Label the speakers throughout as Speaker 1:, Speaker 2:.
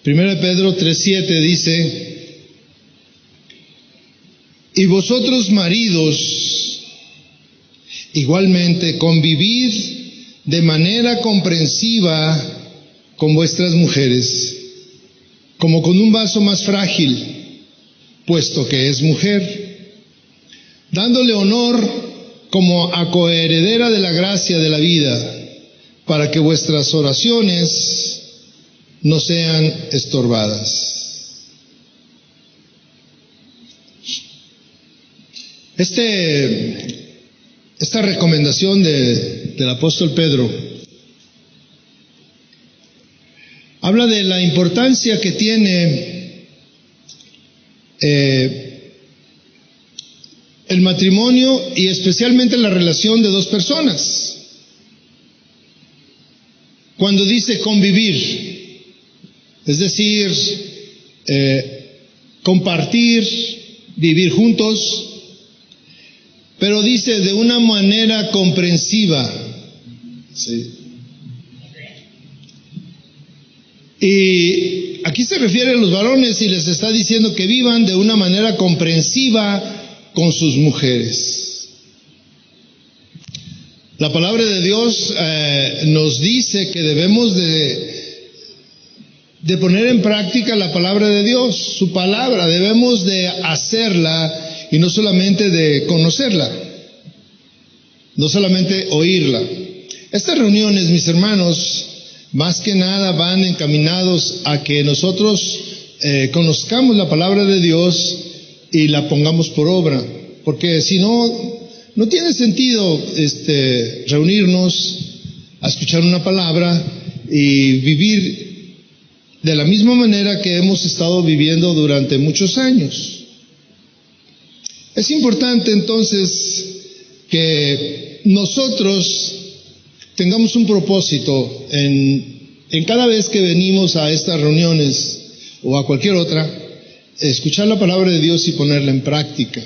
Speaker 1: 1 Pedro 3:7 dice: y vosotros maridos, igualmente convivid de manera comprensiva con vuestras mujeres, como con un vaso más frágil, puesto que es mujer, dándole honor como a coheredera de la gracia de la vida, para que vuestras oraciones no sean estorbadas. Esta recomendación del apóstol Pedro habla de la importancia que tiene el matrimonio y especialmente la relación de dos personas. Cuando dice convivir, es decir, compartir, vivir juntos, pero dice de una manera comprensiva. ¿Sí? Y aquí se refiere a los varones y les está diciendo que vivan de una manera comprensiva con sus mujeres. La palabra de Dios nos dice que debemos de poner en práctica la palabra de Dios, su palabra, debemos de hacerla y no solamente de conocerla, no solamente oírla. Estas reuniones, mis hermanos, más que nada van encaminados a que nosotros conozcamos la palabra de Dios y la pongamos por obra, porque si no, no tiene sentido reunirnos a escuchar una palabra y vivir de la misma manera que hemos estado viviendo durante muchos años. Es importante entonces que nosotros tengamos un propósito en cada vez que venimos a estas reuniones o a cualquier otra, escuchar la palabra de Dios y ponerla en práctica.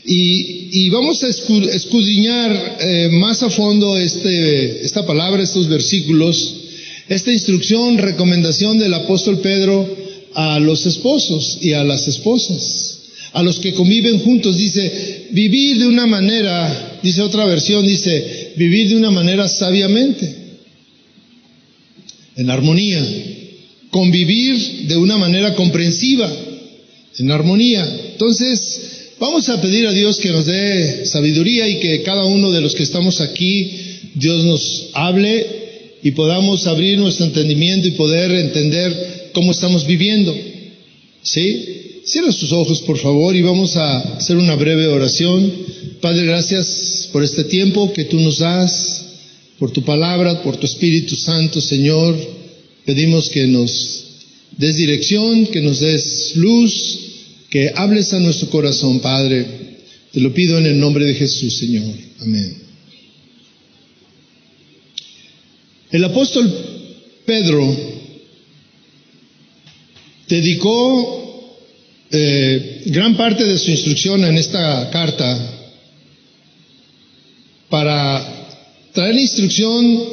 Speaker 1: Y vamos a escudriñar más a fondo esta palabra, estos versículos, esta instrucción, recomendación del apóstol Pedro a los esposos y a las esposas, a los que conviven juntos. Dice, vivir de una manera, dice otra versión, dice, vivir de una manera sabiamente, en armonía, convivir de una manera comprensiva, en armonía. Entonces, vamos a pedir a Dios que nos dé sabiduría y que cada uno de los que estamos aquí, Dios nos hable y podamos abrir nuestro entendimiento y poder entender cómo estamos viviendo. ¿Sí? Cierra sus ojos, por favor, y vamos a hacer una breve oración. Padre, gracias por este tiempo que tú nos das, por tu palabra, por tu Espíritu Santo, Señor. Pedimos que nos des dirección, que nos des luz, que hables a nuestro corazón, Padre. Te lo pido en el nombre de Jesús, Señor. Amén. El apóstol Pedro dedicó gran parte de su instrucción en esta carta para traer instrucción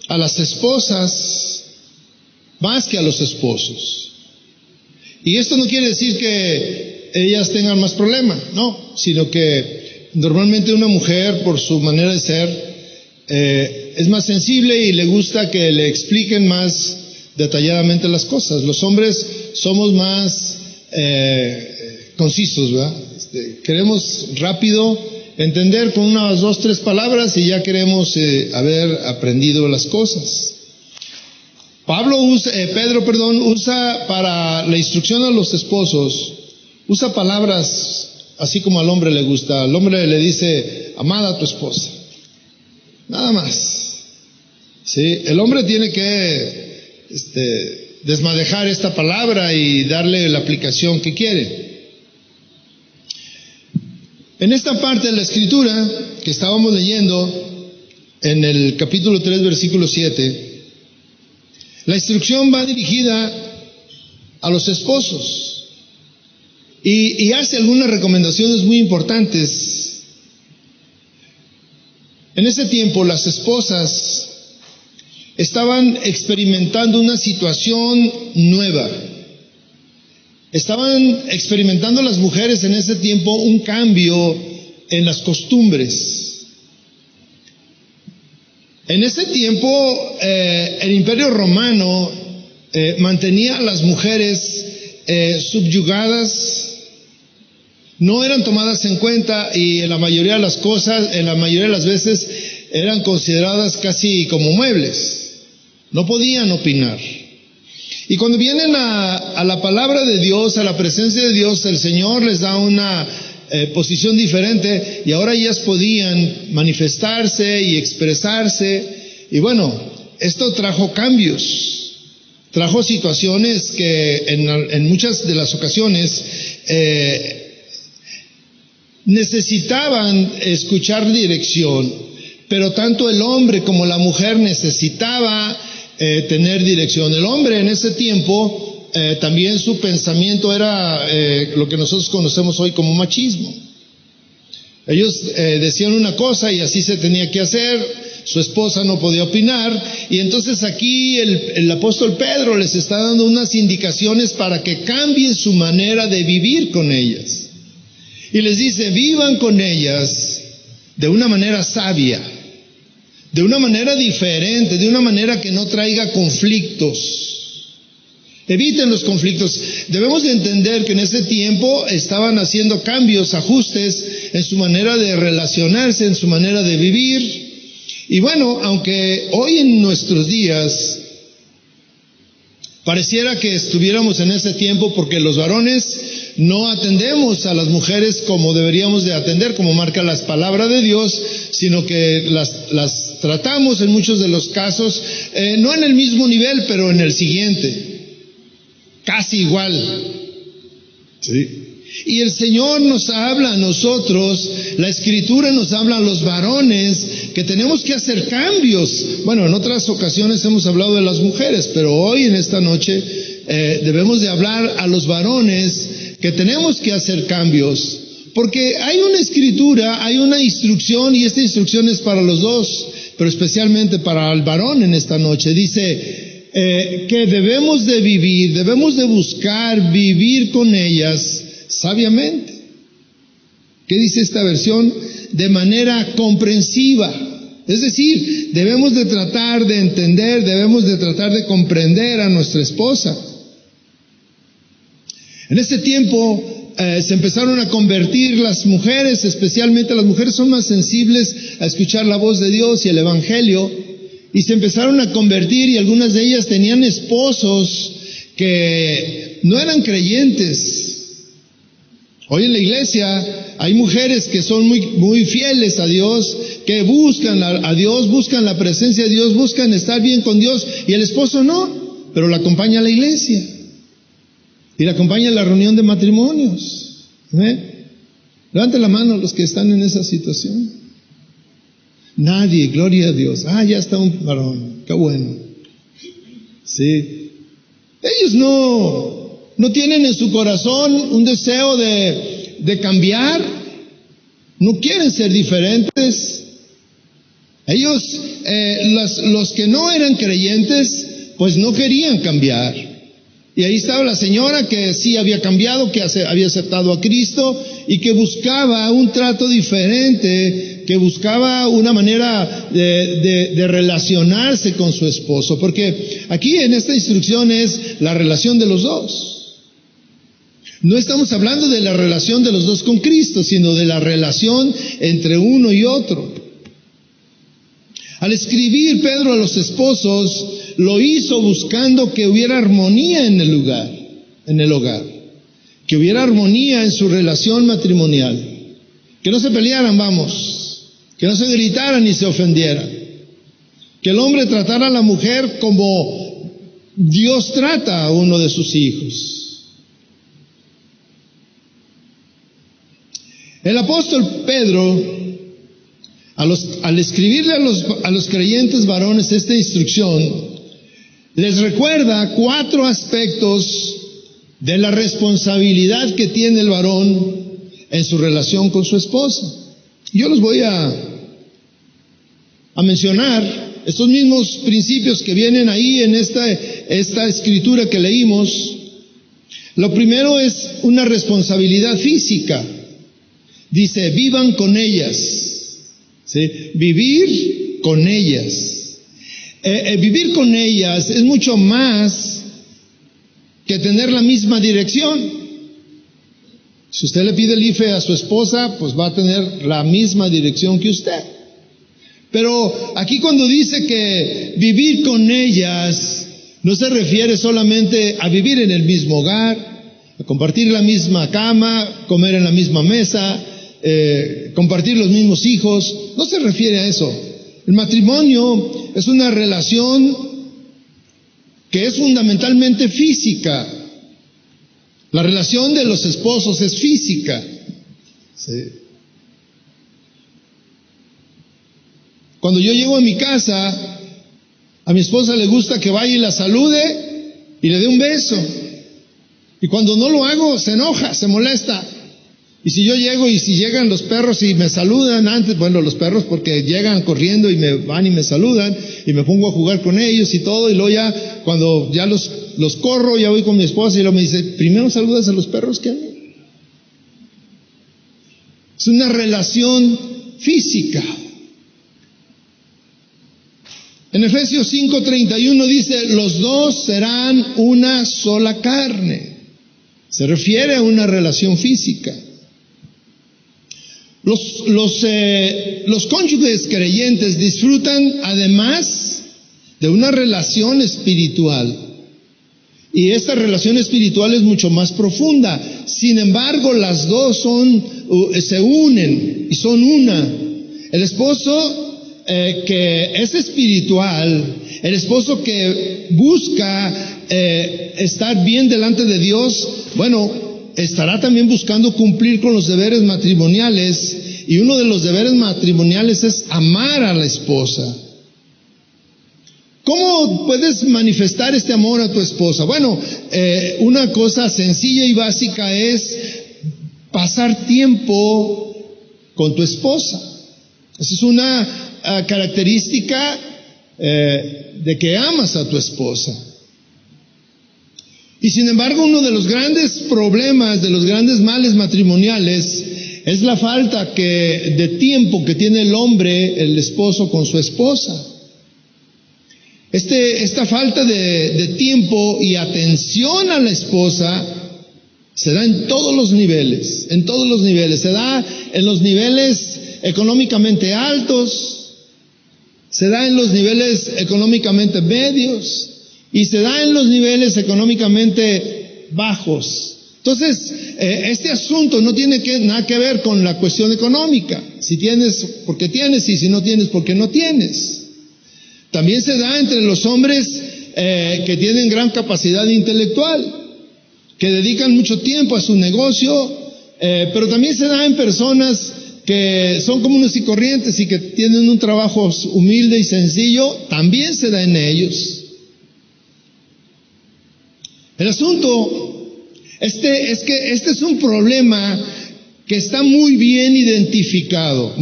Speaker 1: a las esposas más que a los esposos. Y esto no quiere decir que ellas tengan más problema, no, sino que normalmente una mujer, por su manera de ser, es más sensible y le gusta que le expliquen más detalladamente las cosas. Los hombres somos más concisos, ¿verdad? Queremos rápido entender con unas 2, 3 palabras y ya queremos haber aprendido las cosas. Pedro usa para la instrucción a los esposos, usa palabras así como al hombre le gusta. Al hombre le dice, amada a tu esposa, nada más. ¿Sí? El hombre tiene que desmadejar esta palabra y darle la aplicación que quiere. En esta parte de la Escritura que estábamos leyendo, en el capítulo 3, versículo 7, la instrucción va dirigida a los esposos y hace algunas recomendaciones muy importantes. En ese tiempo las esposas estaban experimentando una situación nueva. Estaban experimentando las mujeres en ese tiempo un cambio en las costumbres. En ese tiempo el Imperio Romano mantenía a las mujeres subyugadas, no eran tomadas en cuenta y en la mayoría de las cosas, en la mayoría de las veces eran consideradas casi como muebles, no podían opinar. Y cuando vienen a la palabra de Dios, a la presencia de Dios, el Señor les da una posición diferente y ahora ellas podían manifestarse y expresarse. Y bueno, esto trajo cambios, trajo situaciones que en muchas de las ocasiones necesitaban escuchar dirección, pero tanto el hombre como la mujer necesitaba tener dirección. El hombre en ese tiempo también su pensamiento era lo que nosotros conocemos hoy como machismo. Ellos decían una cosa y así se tenía que hacer, su esposa no podía opinar, y entonces aquí el apóstol Pedro les está dando unas indicaciones para que cambien su manera de vivir con ellas. Y les dice, vivan con ellas de una manera sabia, de una manera diferente, de una manera que no traiga conflictos. Eviten los conflictos. Debemos de entender que en ese tiempo estaban haciendo cambios, ajustes en su manera de relacionarse, en su manera de vivir. Y bueno, aunque hoy en nuestros días pareciera que estuviéramos en ese tiempo porque los varones no atendemos a las mujeres como deberíamos de atender, como marca la palabra de Dios, sino que las tratamos en muchos de los casos, no en el mismo nivel, pero en el siguiente, casi igual. ¿Sí? Y el Señor nos habla a nosotros, la Escritura nos habla a los varones, que tenemos que hacer cambios. Bueno, en otras ocasiones hemos hablado de las mujeres, pero hoy en esta noche debemos de hablar a los varones que tenemos que hacer cambios, porque hay una escritura, hay una instrucción, y esta instrucción es para los dos, pero especialmente para el varón en esta noche. Dice que debemos de vivir, debemos de buscar vivir con ellas sabiamente. ¿Qué dice esta versión? De manera comprensiva. Es decir, debemos de tratar de entender, debemos de tratar de comprender a nuestra esposa. En este tiempo se empezaron a convertir las mujeres, especialmente las mujeres son más sensibles a escuchar la voz de Dios y el Evangelio, y se empezaron a convertir, y algunas de ellas tenían esposos que no eran creyentes. Hoy en la iglesia hay mujeres que son muy fieles a Dios, que buscan a Dios, buscan la presencia de Dios, buscan estar bien con Dios, y el esposo no, pero la acompaña a la iglesia. Y la acompaña a la reunión de matrimonios. Levanten la mano los que están en esa situación. Nadie, gloria a Dios. Ya está un varón, qué bueno. Sí. Ellos no tienen en su corazón un deseo de cambiar. No quieren ser diferentes. Ellos, los que no eran creyentes, pues no querían cambiar. Y ahí estaba la señora que sí había cambiado, que había aceptado a Cristo y que buscaba un trato diferente, que buscaba una manera de relacionarse con su esposo. Porque aquí en esta instrucción es la relación de los dos. No estamos hablando de la relación de los dos con Cristo, sino de la relación entre uno y otro. Al escribir Pedro a los esposos, lo hizo buscando que hubiera armonía en el hogar, que hubiera armonía en su relación matrimonial, que no se pelearan, que no se gritaran ni se ofendieran, que el hombre tratara a la mujer como Dios trata a uno de sus hijos. El apóstol Pedro, al escribirle a los creyentes varones esta instrucción, les recuerda 4 aspectos de la responsabilidad que tiene el varón en su relación con su esposa. Yo los voy a mencionar estos mismos principios que vienen ahí en esta escritura que leímos. Lo primero es una responsabilidad física. Dice, vivan con ellas. ¿Sí? Vivir con ellas. Vivir con ellas es mucho más que tener la misma dirección. Si usted le pide el IFE a su esposa, pues va a tener la misma dirección que usted. Pero aquí cuando dice que vivir con ellas, no se refiere solamente a vivir en el mismo hogar, a compartir la misma cama, comer en la misma mesa, compartir los mismos hijos. No se refiere a eso. El matrimonio es una relación que es fundamentalmente física. La relación de los esposos es física. ¿Sí? Cuando yo llego a mi casa, a mi esposa le gusta que vaya y la salude y le dé un beso. Y cuando no lo hago, se enoja, se molesta. Y si yo llego y si llegan los perros y me saludan antes, bueno, los perros porque llegan corriendo y me van y me saludan y me pongo a jugar con ellos y todo, y luego ya, cuando ya los corro, ya voy con mi esposa y luego me dice, primero saludas a los perros que a mí. Es una relación física. En Efesios 5:31 dice, los dos serán una sola carne. Se refiere a una relación física. Los cónyuges creyentes disfrutan además de una relación espiritual. Y esta relación espiritual es mucho más profunda. Sin embargo, las dos se unen y son una. El esposo que es espiritual, el esposo que busca estar bien delante de Dios, bueno, estará también buscando cumplir con los deberes matrimoniales, y uno de los deberes matrimoniales es amar a la esposa. ¿Cómo puedes manifestar este amor a tu esposa? Bueno, una cosa sencilla y básica es pasar tiempo con tu esposa. Esa es una característica de que amas a tu esposa. Y sin embargo, uno de los grandes problemas, de los grandes males matrimoniales, es la falta de tiempo que tiene el hombre, el esposo, con su esposa. Esta falta de tiempo y atención a la esposa se da en todos los niveles, Se da en los niveles económicamente altos, se da en los niveles económicamente medios, y se da en los niveles económicamente bajos. Entonces, este asunto no tiene nada que ver con la cuestión económica. Si tienes, porque tienes, y si no tienes, porque no tienes. También se da entre los hombres que tienen gran capacidad intelectual, que dedican mucho tiempo a su negocio, pero también se da en personas que son comunes y corrientes y que tienen un trabajo humilde y sencillo, también se da en ellos. El asunto es que este es un problema que está muy bien identificado.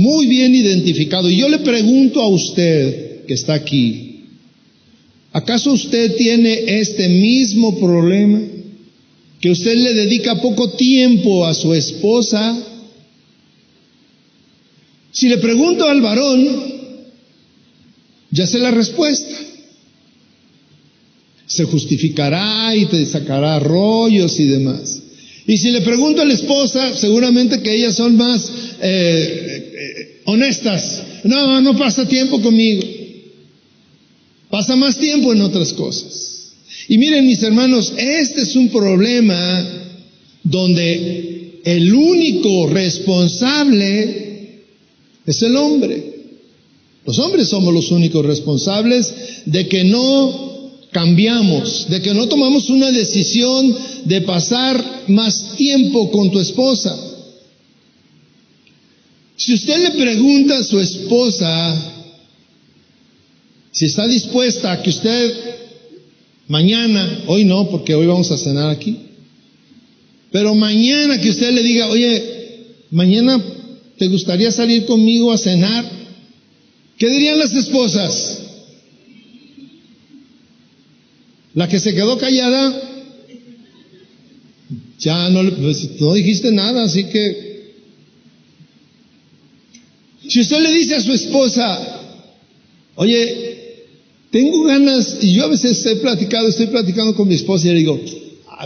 Speaker 1: Y yo le pregunto a usted que está aquí, ¿acaso usted tiene este mismo problema? ¿Que usted le dedica poco tiempo a su esposa? Si le pregunto al varón, ya sé la respuesta. Se justificará y te sacará rollos y demás. Y si le pregunto a la esposa, seguramente que ellas son más honestas. No pasa tiempo conmigo. Pasa más tiempo en otras cosas. Y miren, mis hermanos, este es un problema donde el único responsable es el hombre. Los hombres somos los únicos responsables de que no cambiamos, de que no tomamos una decisión de pasar más tiempo con tu esposa. Si usted le pregunta a su esposa si está dispuesta a que usted mañana, hoy no, porque hoy vamos a cenar aquí, pero mañana que usted le diga, oye, mañana ¿te gustaría salir conmigo a cenar? ¿Qué dirían las esposas? La que se quedó callada, ya pues, no dijiste nada, así que... Si usted le dice a su esposa, oye, tengo ganas, y yo a veces estoy platicando con mi esposa y le digo,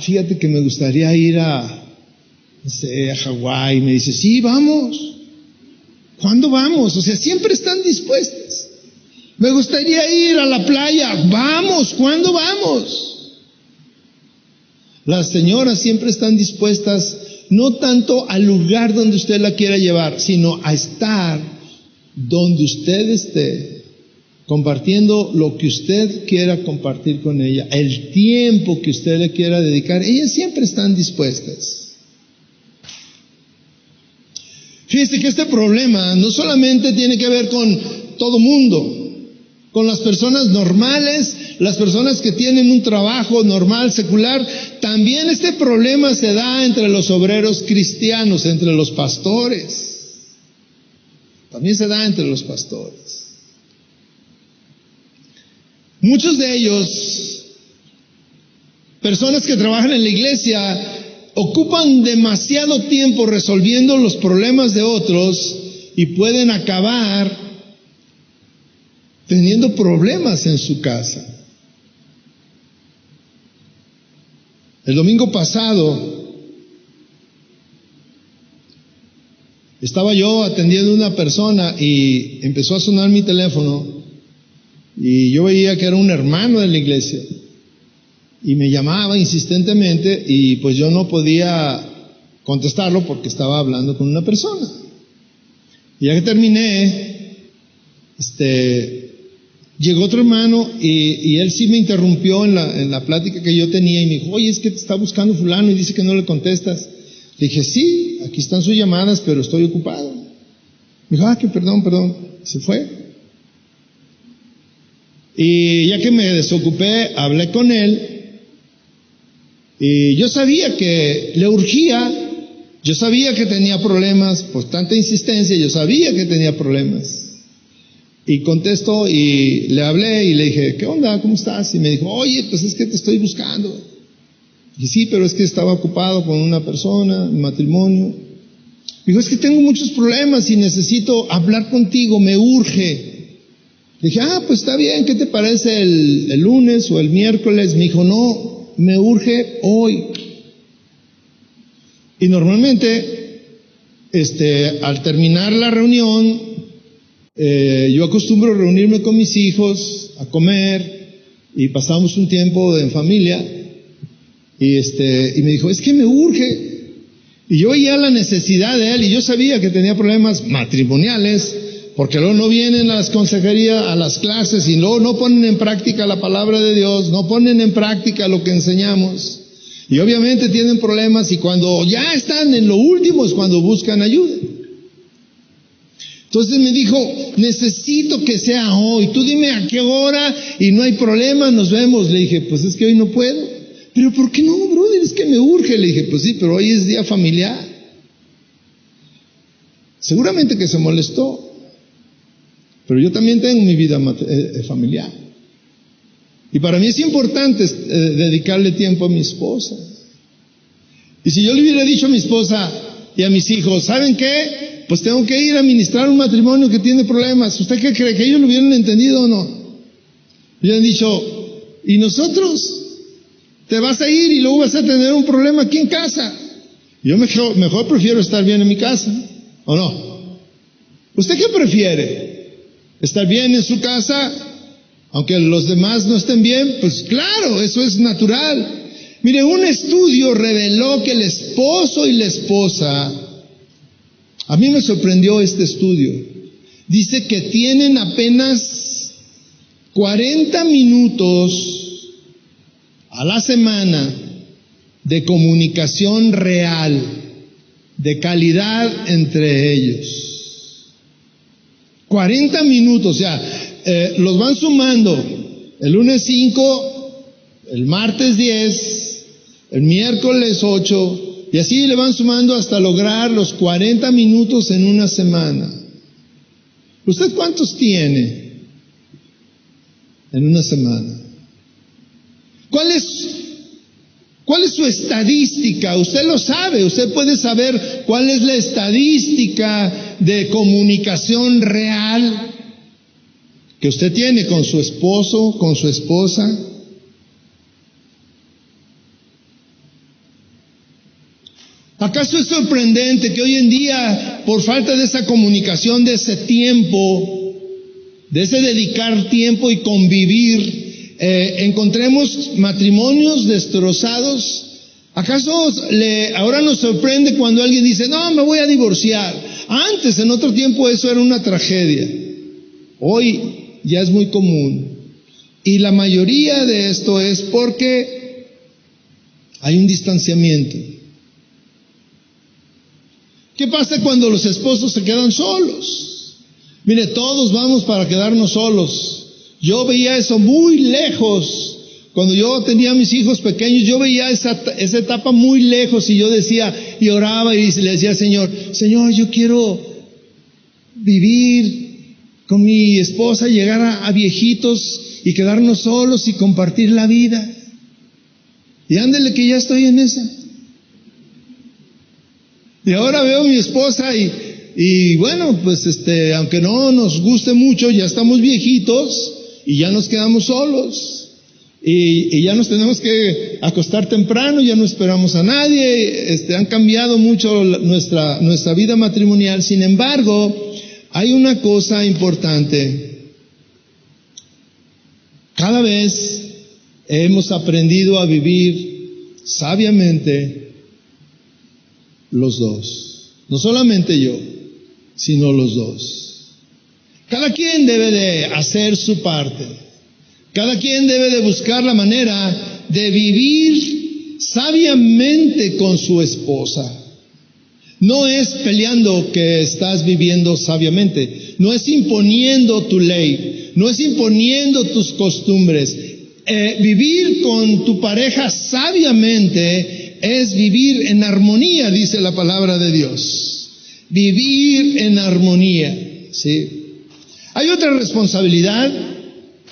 Speaker 1: fíjate que me gustaría ir a Hawái. Me dice, sí, vamos. ¿Cuándo vamos? O sea, siempre están dispuestas. Me gustaría ir a la playa. Vamos, ¿cuándo vamos? Las señoras siempre están dispuestas, no tanto al lugar donde usted la quiera llevar, sino a estar donde usted esté, compartiendo lo que usted quiera compartir con ella, el tiempo que usted le quiera dedicar. Ellas siempre están dispuestas. Fíjese que este problema no solamente tiene que ver con todo mundo, con las personas normales, las personas que tienen un trabajo normal, secular. También este problema se da entre los obreros cristianos, entre los pastores. También se da entre los pastores. Muchos de ellos, personas que trabajan en la iglesia, ocupan demasiado tiempo resolviendo los problemas de otros y pueden acabar teniendo problemas en su casa. El domingo pasado estaba yo atendiendo a una persona y empezó a sonar mi teléfono y yo veía que era un hermano de la iglesia y me llamaba insistentemente y pues yo no podía contestarlo porque estaba hablando con una persona. Y ya que terminé, llegó otro hermano y él sí me interrumpió en la plática que yo tenía y me dijo, oye, es que te está buscando fulano y dice que no le contestas. Le dije, sí, aquí están sus llamadas, pero estoy ocupado. Me dijo, que perdón, se fue. Y ya que me desocupé, hablé con él y yo sabía que le urgía, yo sabía que tenía problemas, por tanta insistencia, yo sabía que tenía problemas. Y contestó y le hablé y le dije, ¿qué onda? ¿Cómo estás? Y me dijo, oye, pues es que te estoy buscando. Y sí, pero es que estaba ocupado con una persona, en matrimonio. Digo, es que tengo muchos problemas y necesito hablar contigo, me urge. Le dije, pues está bien, ¿qué te parece el lunes o el miércoles? Me dijo, no, me urge hoy. Y normalmente, al terminar la reunión, yo acostumbro reunirme con mis hijos a comer y pasamos un tiempo en familia. Y me dijo, es que me urge. Y yo veía la necesidad de él y yo sabía que tenía problemas matrimoniales, porque luego no vienen a las consejerías, a las clases y luego no ponen en práctica la palabra de Dios, no ponen en práctica lo que enseñamos. Y obviamente tienen problemas y cuando ya están en lo último es cuando buscan ayuda. Entonces me dijo, necesito que sea hoy, tú dime a qué hora y no hay problema, nos vemos. Le dije, pues es que hoy no puedo. Pero ¿por qué no, brother? Es que me urge. Le dije, pues sí, pero hoy es día familiar. Seguramente que se molestó, pero yo también tengo mi vida familiar. Y para mí es importante dedicarle tiempo a mi esposa. Y si yo le hubiera dicho a mi esposa y a mis hijos, ¿saben qué? Pues tengo que ir a ministrar un matrimonio que tiene problemas. ¿Usted qué cree? ¿Que ellos lo hubieran entendido o no? Hubieran dicho, ¿y nosotros? Te vas a ir y luego vas a tener un problema aquí en casa. Yo mejor prefiero estar bien en mi casa, ¿o no? ¿Usted qué prefiere? ¿Estar bien en su casa, aunque los demás no estén bien? Pues claro, eso es natural. Mire, un estudio reveló que el esposo y la esposa, a mí me sorprendió este estudio, dice que tienen apenas 40 minutos a la semana de comunicación real, de calidad entre ellos. 40 minutos, o sea, los van sumando. El lunes 5, el martes 10, el miércoles 8, y así le van sumando hasta lograr los 40 minutos en una semana. ¿Usted cuántos tiene en una semana? ¿Cuál es su estadística? Usted lo sabe, usted puede saber cuál es la estadística de comunicación real que usted tiene con su esposo, con su esposa. ¿Acaso es sorprendente que hoy en día, por falta de esa comunicación, de ese tiempo, de ese dedicar tiempo y convivir, encontremos matrimonios destrozados? ¿Acaso ahora nos sorprende cuando alguien dice, no, me voy a divorciar? Antes, en otro tiempo, eso era una tragedia. Hoy ya es muy común. Y la mayoría de esto es porque hay un distanciamiento. ¿Qué pasa cuando los esposos se quedan solos? Mire, todos vamos para quedarnos solos. Yo veía eso muy lejos. Cuando yo tenía a mis hijos pequeños, yo veía esa etapa muy lejos y yo decía, y oraba y le decía al Señor, Señor, yo quiero vivir con mi esposa, llegar a viejitos y quedarnos solos y compartir la vida. Y ándele que ya estoy en esa. Y ahora veo a mi esposa y bueno, pues aunque no nos guste mucho, ya estamos viejitos y ya nos quedamos solos. Y ya nos tenemos que acostar temprano, ya no esperamos a nadie, han cambiado mucho nuestra vida matrimonial. Sin embargo, hay una cosa importante. Cada vez hemos aprendido a vivir sabiamente los dos. No solamente yo, sino los dos. Cada quien debe de hacer su parte. Cada quien debe de buscar la manera de vivir sabiamente con su esposa. No es peleando que estás viviendo sabiamente. No es imponiendo tu ley. No es imponiendo tus costumbres. Vivir con tu pareja sabiamente es vivir en armonía, dice la palabra de Dios. Vivir en armonía, ¿sí? Hay otra responsabilidad,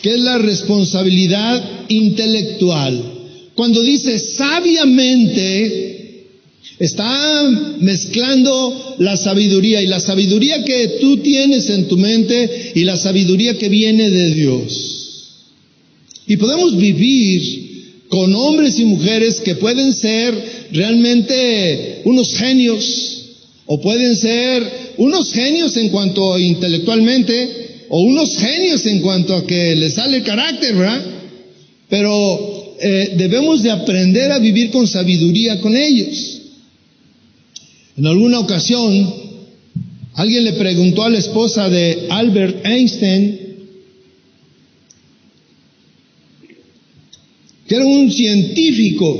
Speaker 1: que es la responsabilidad intelectual. Cuando dice sabiamente, está mezclando la sabiduría, y la sabiduría que tú tienes en tu mente y la sabiduría que viene de Dios. Y podemos vivir con hombres y mujeres que pueden ser realmente unos genios, o pueden ser unos genios en cuanto a intelectualmente, o unos genios en cuanto a que les sale el carácter, ¿verdad? Pero debemos de aprender a vivir con sabiduría con ellos. En alguna ocasión, alguien le preguntó a la esposa de Albert Einstein, que era un científico,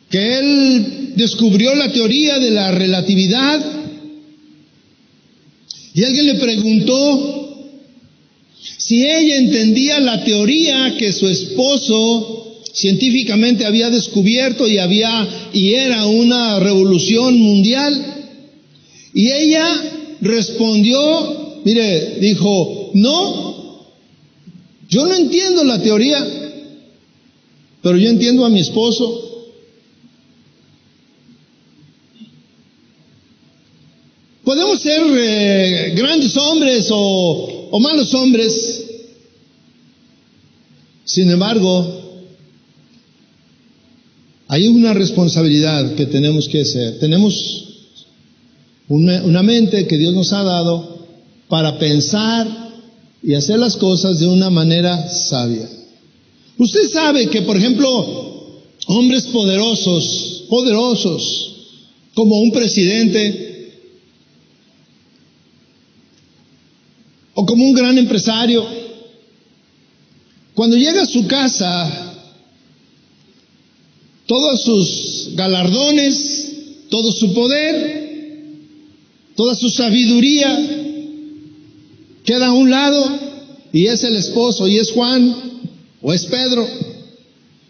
Speaker 1: que él descubrió la teoría de la relatividad, y alguien le preguntó si ella entendía la teoría que su esposo científicamente había descubierto y era una revolución mundial. Y ella respondió, mire, dijo, no, yo no entiendo la teoría, pero yo entiendo a mi esposo. Podemos ser grandes hombres o malos hombres. Sin embargo, hay una responsabilidad que tenemos que hacer. Tenemos una mente que Dios nos ha dado para pensar y hacer las cosas de una manera sabia. Usted sabe que, por ejemplo, hombres poderosos, como un presidente, o como un gran empresario, cuando llega a su casa, todos sus galardones, todo su poder, toda su sabiduría queda a un lado, y es el esposo, y es Juan, o es Pedro.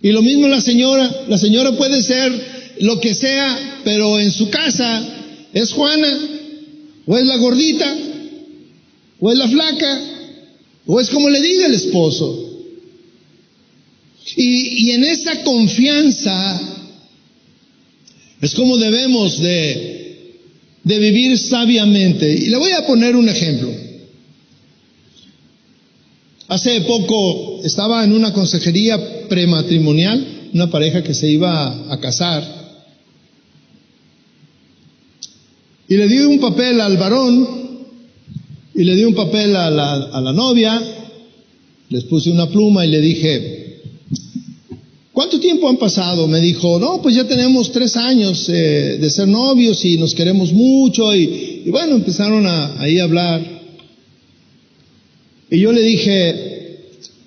Speaker 1: Y lo mismo la señora puede ser lo que sea, pero en su casa es Juana, o es la gordita, o es la flaca, o es como le diga el esposo. Y en esa confianza es como debemos de vivir sabiamente. Y le voy a poner un ejemplo. Hace poco estaba en una consejería prematrimonial, una pareja que se iba a casar. Y le di un papel al varón y le di un papel a la novia. Les puse una pluma y le dije, ¿cuánto tiempo han pasado? Me dijo, no, pues ya tenemos 3 años de ser novios y nos queremos mucho. Y bueno, empezaron ahí a hablar. Y yo le dije,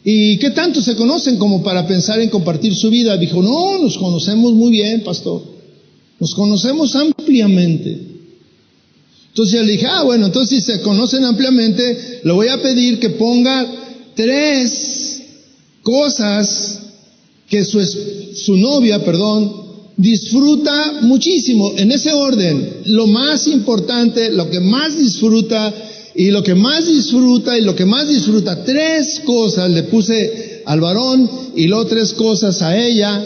Speaker 1: ¿y qué tanto se conocen como para pensar en compartir su vida? Dijo, no, nos conocemos muy bien, pastor. Nos conocemos ampliamente. Entonces yo le dije, bueno, entonces si se conocen ampliamente, le voy a pedir que ponga 3 cosas que su novia, disfruta muchísimo. En ese orden, lo más importante, lo que más disfruta, y lo que más disfruta, y lo que más disfruta. 3 cosas le puse al varón y luego 3 cosas a ella.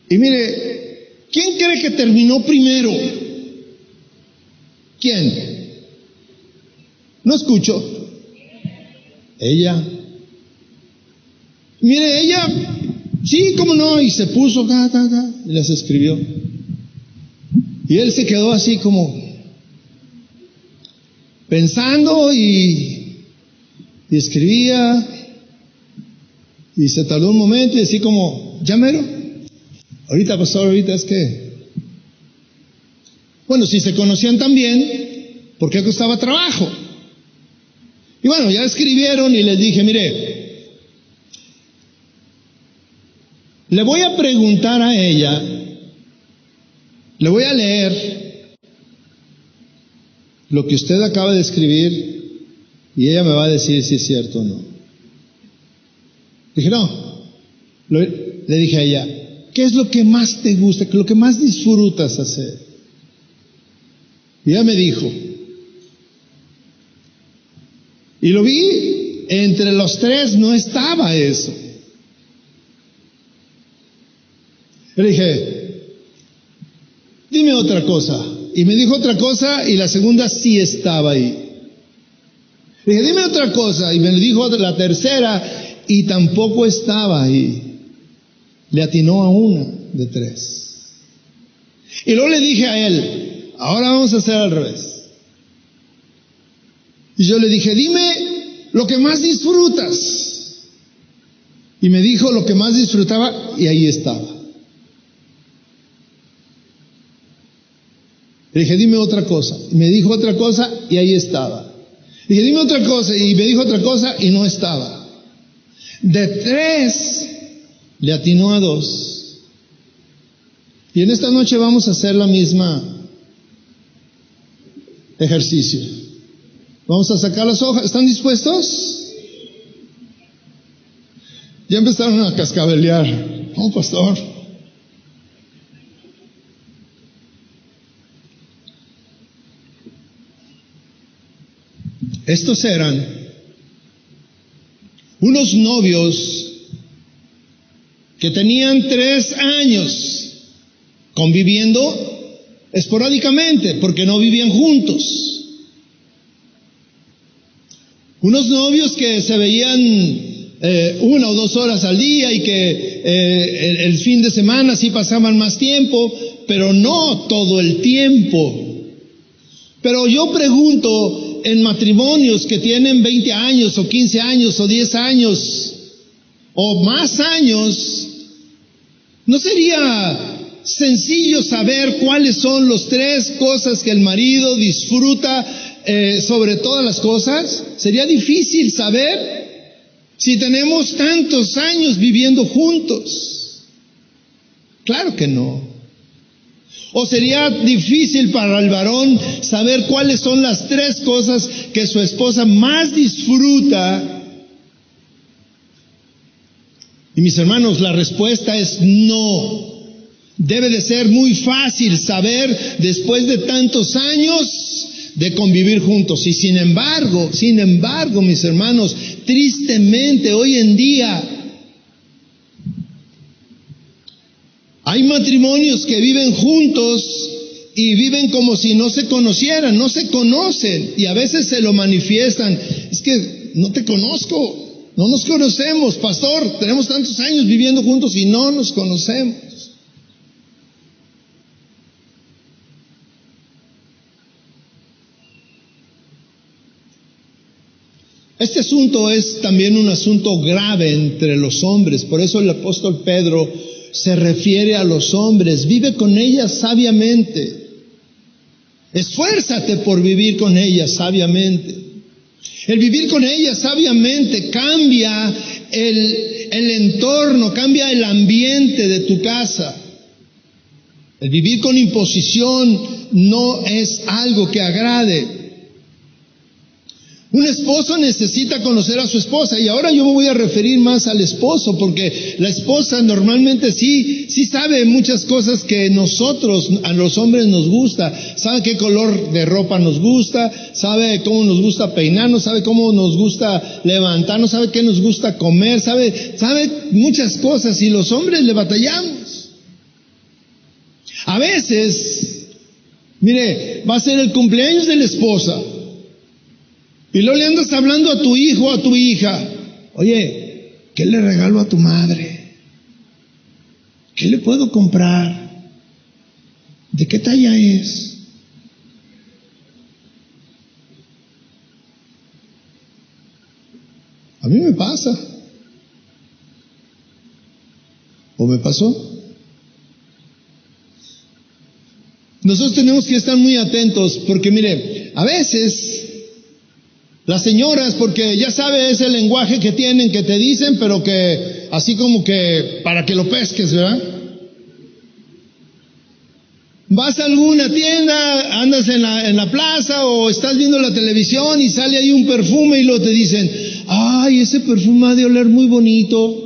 Speaker 1: Y mire, ¿quién cree que terminó primero? ¿Quién? No escucho. Ella. Mire, ella, sí, cómo no, y se puso, y las escribió. Y él se quedó así como pensando y escribía, y se tardó un momento y así como, ¿ya mero? Ahorita, pastor, ahorita es que... Bueno, si se conocían tan bien, ¿por qué costaba trabajo? Y bueno, ya escribieron y les dije, mire, le voy a preguntar a ella, le voy a leer lo que usted acaba de escribir y ella me va a decir si es cierto o no. Dije, no. Le dije a ella, ¿qué es lo que más te gusta, lo que más disfrutas hacer? Y ella me dijo, y lo vi, entre los 3 no estaba eso. Le dije, dime otra cosa. Y me dijo otra cosa y la segunda sí estaba ahí. Le dije, dime otra cosa. Y me dijo la tercera y tampoco estaba ahí. Le atinó a una de 3. Y luego le dije a él, ahora vamos a hacer al revés. Y yo le dije, dime lo que más disfrutas. Y me dijo lo que más disfrutaba y ahí estaba. Le dije, dime otra cosa. Y me dijo otra cosa y ahí estaba. Le dije, dime otra cosa. Y me dijo otra cosa y no estaba. De 3, le atinó a 2. Y en esta noche vamos a hacer la misma ejercicio. Vamos a sacar las hojas. ¿Están dispuestos? Ya empezaron a cascabelear. No, pastor. Estos eran unos novios que tenían 3 años conviviendo esporádicamente porque no vivían juntos. Unos novios que se veían 1 o 2 horas al día y que el fin de semana sí pasaban más tiempo, pero no todo el tiempo. Pero yo pregunto, en matrimonios que tienen 20 años o 15 años o 10 años o más años, ¿no sería sencillo saber cuáles son las 3 cosas que el marido disfruta sobre todas las cosas? ¿Sería difícil saber si tenemos tantos años viviendo juntos? Claro que no. ¿O sería difícil para el varón saber cuáles son las 3 cosas que su esposa más disfruta? Y mis hermanos, la respuesta es no. Debe de ser muy fácil saber después de tantos años de convivir juntos. Y sin embargo, mis hermanos, Tristemente, hoy en día, hay matrimonios que viven juntos y viven como si no se conocieran, no se conocen, y a veces se lo manifiestan. Es que no te conozco, no nos conocemos, pastor, tenemos tantos años viviendo juntos y no nos conocemos. Este asunto es también un asunto grave entre los hombres, por eso el apóstol Pedro se refiere a los hombres: vive con ellas sabiamente, esfuérzate por vivir con ellas sabiamente. El vivir con ellas sabiamente cambia el entorno, cambia el ambiente de tu casa. El vivir con imposición no es algo que agrade. Un esposo necesita conocer a su esposa, y ahora yo me voy a referir más al esposo, porque la esposa normalmente sí sabe muchas cosas que nosotros, a los hombres, nos gusta. Sabe qué color de ropa nos gusta, sabe cómo nos gusta peinarnos, sabe cómo nos gusta levantarnos, sabe qué nos gusta comer, sabe muchas cosas, y los hombres le batallamos. A veces, mire, va a ser el cumpleaños de la esposa, y luego le andas hablando a tu hijo o a tu hija: oye, ¿qué le regalo a tu madre? ¿Qué le puedo comprar? ¿De qué talla es? A mí me pasa. ¿O me pasó? Nosotros tenemos que estar muy atentos, porque mire, a veces las señoras, porque ya sabe ese lenguaje que tienen, que te dicen, pero que así como que para que lo pesques, ¿verdad? Vas a alguna tienda, andas en la plaza o estás viendo la televisión y sale ahí un perfume y luego te dicen: ay, ese perfume ha de oler muy bonito.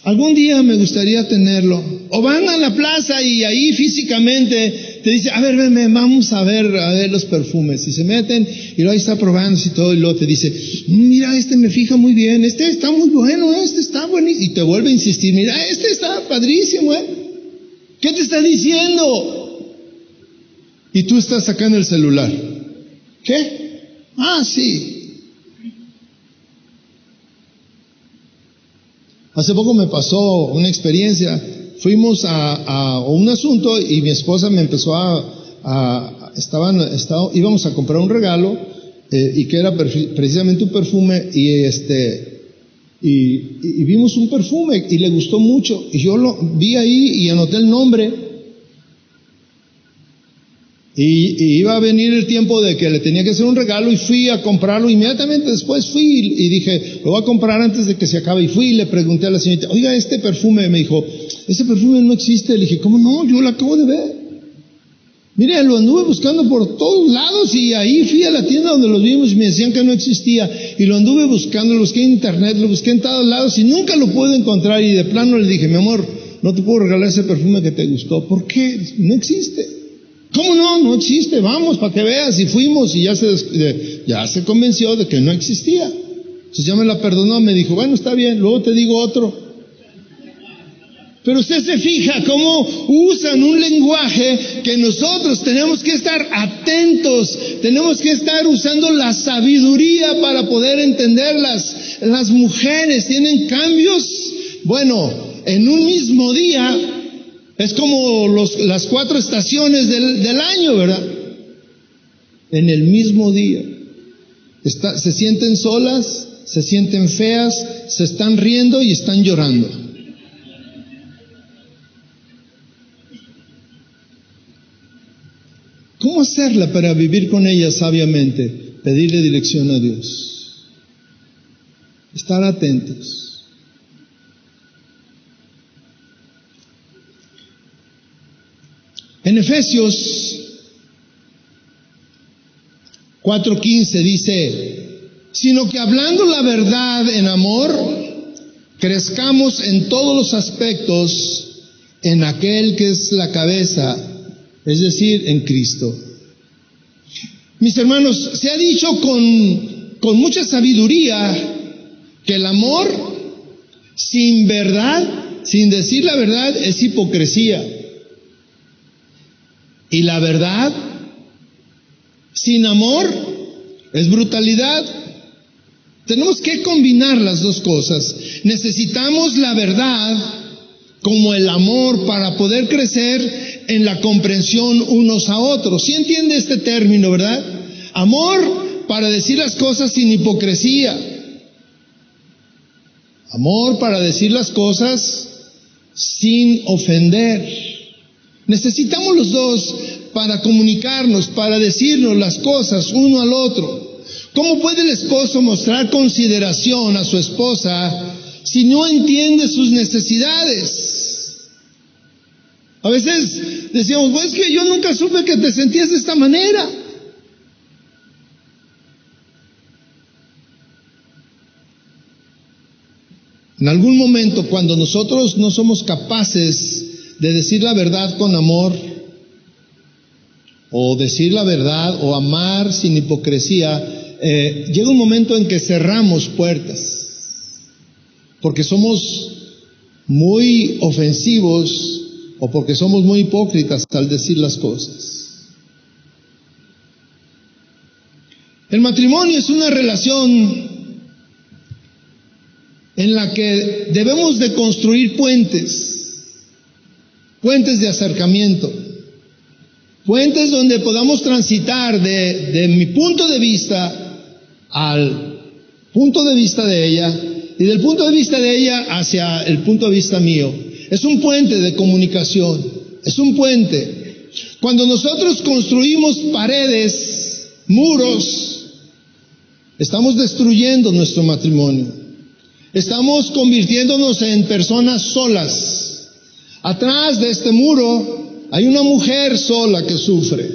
Speaker 1: Algún día me gustaría tenerlo. O van a la plaza y ahí físicamente te dice: a ver, ven, vamos a ver los perfumes. Y se meten y luego ahí está probando y todo, y luego te dice: mira, este me fija muy bien, este está muy bueno, este está buenísimo. Y te vuelve a insistir: mira, este está padrísimo, ¿eh? ¿Qué te está diciendo? Y tú estás sacando el celular. ¿Qué? Ah, sí. Hace poco me pasó una experiencia. Fuimos a un asunto y mi esposa me empezó íbamos a comprar un regalo, y que era precisamente un perfume, y vimos un perfume y le gustó mucho, y yo lo vi ahí y anoté el nombre, y iba a venir el tiempo de que le tenía que hacer un regalo, y fui a comprarlo. Inmediatamente después fui y dije: lo voy a comprar antes de que se acabe. Y fui y le pregunté a la señorita: oiga, este perfume. Me dijo: ese perfume no existe. Le dije: ¿cómo no? Yo lo acabo de ver. Mire, lo anduve buscando por todos lados, y ahí fui a la tienda donde los vimos y me decían que no existía, y lo anduve buscando, lo busqué en internet, lo busqué en todos lados y nunca lo pude encontrar. Y de plano le dije: mi amor, no te puedo regalar ese perfume que te gustó. ¿Por qué? No existe. ¿Cómo no? No existe. Vamos para que veas. Y fuimos, y ya se convenció de que no existía. Entonces ya me la perdonó, me dijo: bueno, está bien, luego te digo otro. Pero usted se fija cómo usan un lenguaje que nosotros tenemos que estar atentos, tenemos que estar usando la sabiduría para poder entenderlas. Las mujeres tienen cambios, bueno, en un mismo día. Es como las 4 estaciones del año, ¿verdad? En el mismo día. Se sienten solas, se sienten feas, se están riendo y están llorando. ¿Cómo hacerla para vivir con ella sabiamente? Pedirle dirección a Dios. Estar atentos. En Efesios 4:15 dice: sino que hablando la verdad en amor, crezcamos en todos los aspectos en aquel que es la cabeza, es decir, en Cristo. Mis hermanos, se ha dicho con mucha sabiduría que el amor sin verdad, sin decir la verdad, es hipocresía. Y la verdad sin amor es brutalidad. Tenemos que combinar las dos cosas. Necesitamos la verdad como el amor para poder crecer en la comprensión unos a otros. ¿Sí entiende este término, verdad? Amor para decir las cosas sin hipocresía. Amor para decir las cosas sin ofender. Necesitamos los dos para comunicarnos, para decirnos las cosas uno al otro. ¿Cómo puede el esposo mostrar consideración a su esposa si no entiende sus necesidades? A veces decíamos, pues es que yo nunca supe que te sentías de esta manera. En algún momento, cuando nosotros no somos capaces de decir la verdad con amor, o decir la verdad, o amar sin hipocresía, llega un momento en que cerramos puertas, porque somos muy ofensivos, o porque somos muy hipócritas al decir las cosas. El matrimonio es una relación en la que debemos de construir puentes de acercamiento, puentes donde podamos transitar de mi punto de vista al punto de vista de ella, y del punto de vista de ella hacia el punto de vista mío. Es un puente de comunicación, es un puente. Cuando nosotros construimos paredes, muros, estamos destruyendo nuestro matrimonio. Estamos convirtiéndonos en personas solas. Atrás de este muro hay una mujer sola que sufre.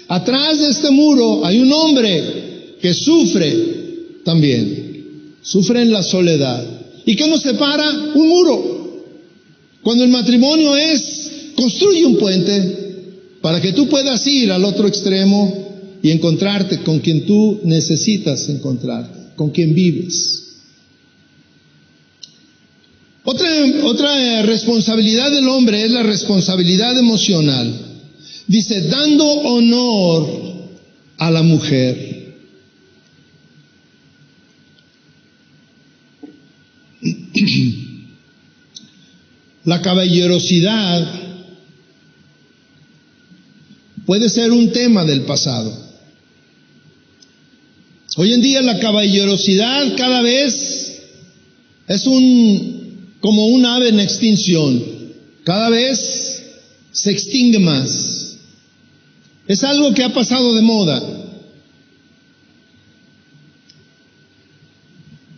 Speaker 1: Atrás de este muro hay un hombre que sufre también. Sufre en la soledad. ¿Y qué nos separa? Un muro. Cuando el matrimonio construye un puente para que tú puedas ir al otro extremo y encontrarte con quien tú necesitas encontrarte, con quien vives. Otra responsabilidad del hombre es la responsabilidad emocional. Dice, dando honor a la mujer. La caballerosidad puede ser un tema del pasado. Hoy en día la caballerosidad cada vez es como un ave en extinción. Cada vez se extingue más. Es algo que ha pasado de moda.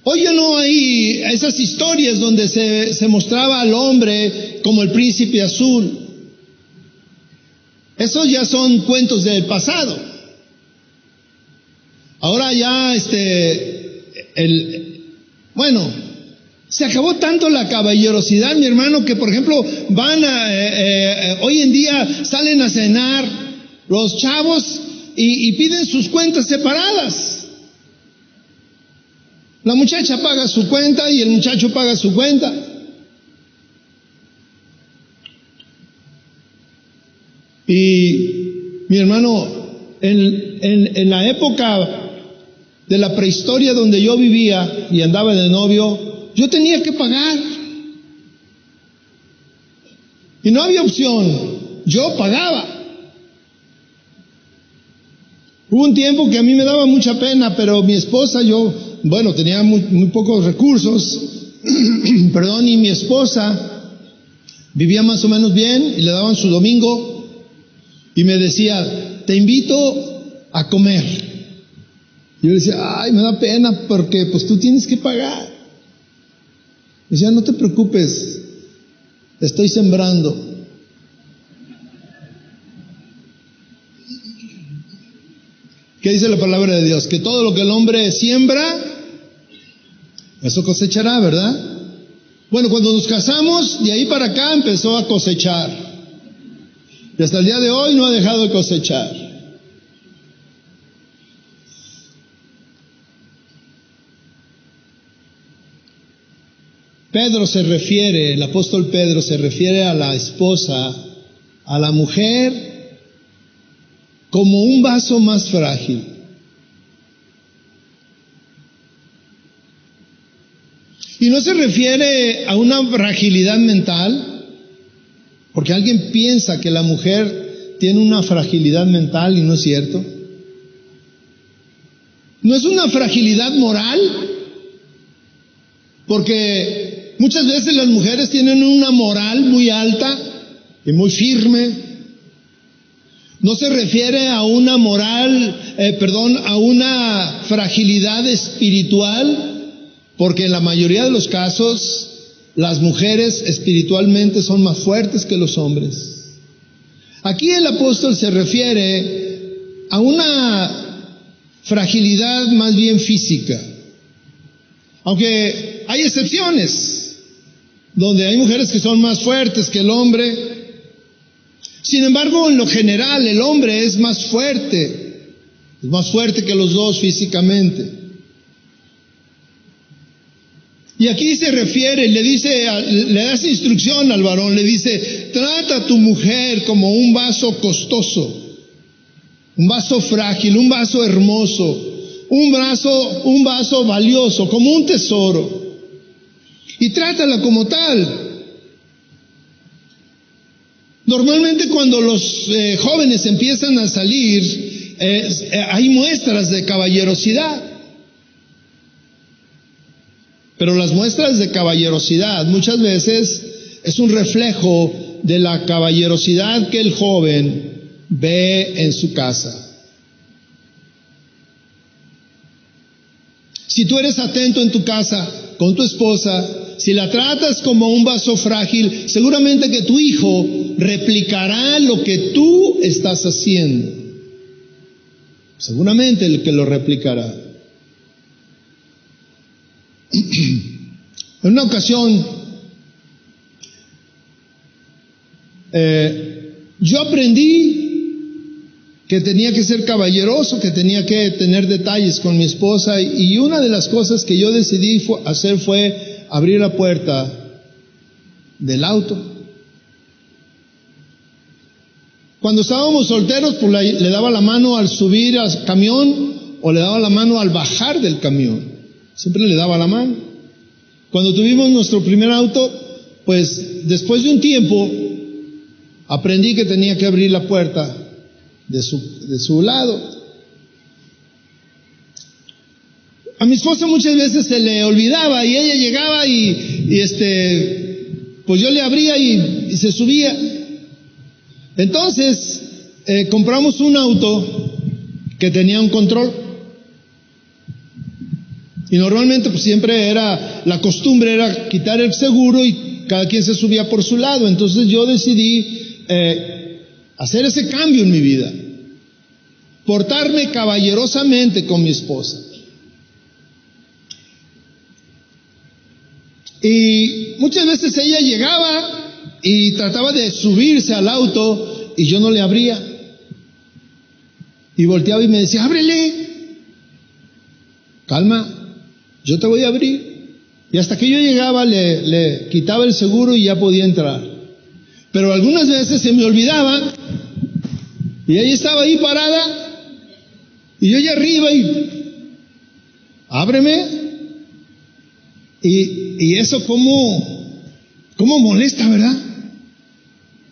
Speaker 1: Hoy ya no hay esas historias donde se mostraba al hombre como el príncipe azul. Esos ya son cuentos del pasado. Ahora ya se acabó tanto la caballerosidad, mi hermano, que por ejemplo hoy en día salen a cenar los chavos y piden sus cuentas separadas. La muchacha paga su cuenta y el muchacho paga su cuenta. Y mi hermano, en la época de la prehistoria donde yo vivía y andaba de novio, yo tenía que pagar. Y no había opción, yo pagaba. Hubo un tiempo que a mí me daba mucha pena, pero mi esposa, tenía muy pocos recursos, perdón, y mi esposa vivía más o menos bien y le daban su domingo y me decía, te invito a comer. Y yo le decía, ay, me da pena porque pues tú tienes que pagar. Me decía, no te preocupes, estoy sembrando. ¿Qué dice la palabra de Dios? Que todo lo que el hombre siembra, eso cosechará, ¿verdad? Bueno, cuando nos casamos, de ahí para acá empezó a cosechar. Y hasta el día de hoy no ha dejado de cosechar. el apóstol Pedro se refiere a la esposa, a la mujer, como un vaso más frágil. Y no se refiere a una fragilidad mental, porque alguien piensa que la mujer tiene una fragilidad mental y no es cierto. No es una fragilidad moral, porque muchas veces las mujeres tienen una moral muy alta y muy firme. No se refiere a una a una fragilidad espiritual, porque en la mayoría de los casos las mujeres espiritualmente son más fuertes que los hombres. Aquí el apóstol se refiere a una fragilidad más bien física, aunque hay excepciones donde hay mujeres que son más fuertes que el hombre. Sin embargo, en lo general el hombre es más fuerte que los dos físicamente. Y aquí se refiere, le da esa instrucción al varón, le dice: trata a tu mujer como un vaso costoso, un vaso frágil, un vaso hermoso, un vaso valioso, como un tesoro. Y trátala como tal. Normalmente cuando los jóvenes empiezan a salir, hay muestras de caballerosidad. Pero las muestras de caballerosidad muchas veces es un reflejo de la caballerosidad que el joven ve en su casa. Si tú eres atento en tu casa con tu esposa, si la tratas como un vaso frágil, seguramente que tu hijo replicará lo que tú estás haciendo. Seguramente el que lo replicará. En una ocasión, yo aprendí que tenía que ser caballeroso, que tenía que tener detalles con mi esposa, y una de las cosas que yo decidí hacer fue abrir la puerta del auto. Cuando estábamos solteros, pues le daba la mano al subir al camión o le daba la mano al bajar del camión. Siempre le daba la mano. Cuando tuvimos nuestro primer auto, pues después de un tiempo aprendí que tenía que abrir la puerta de su lado. A mi esposa muchas veces se le olvidaba y ella llegaba pues yo le abría y se subía. Entonces compramos un auto que tenía un control. Y normalmente pues siempre la costumbre era quitar el seguro y cada quien se subía por su lado. Entonces yo decidí hacer ese cambio en mi vida, portarme caballerosamente con mi esposa. Y muchas veces ella llegaba y trataba de subirse al auto y yo no le abría. Y volteaba y me decía: ábrele. Calma. Yo te voy a abrir. Y hasta que yo llegaba le quitaba el seguro y ya podía entrar. Pero algunas veces se me olvidaba y ella estaba ahí parada y yo allá arriba y ábreme. Y eso cómo molesta, ¿verdad?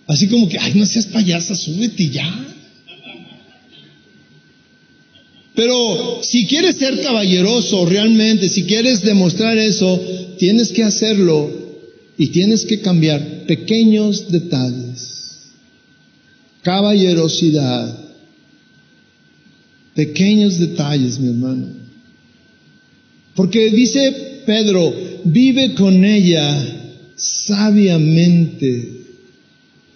Speaker 1: Así como que: ay, no seas payasa, súbete ya. Pero si quieres ser caballeroso realmente, si quieres demostrar eso, tienes que hacerlo y tienes que cambiar pequeños detalles. Caballerosidad. Pequeños detalles, mi hermano. Porque dice Pedro: vive con ella sabiamente.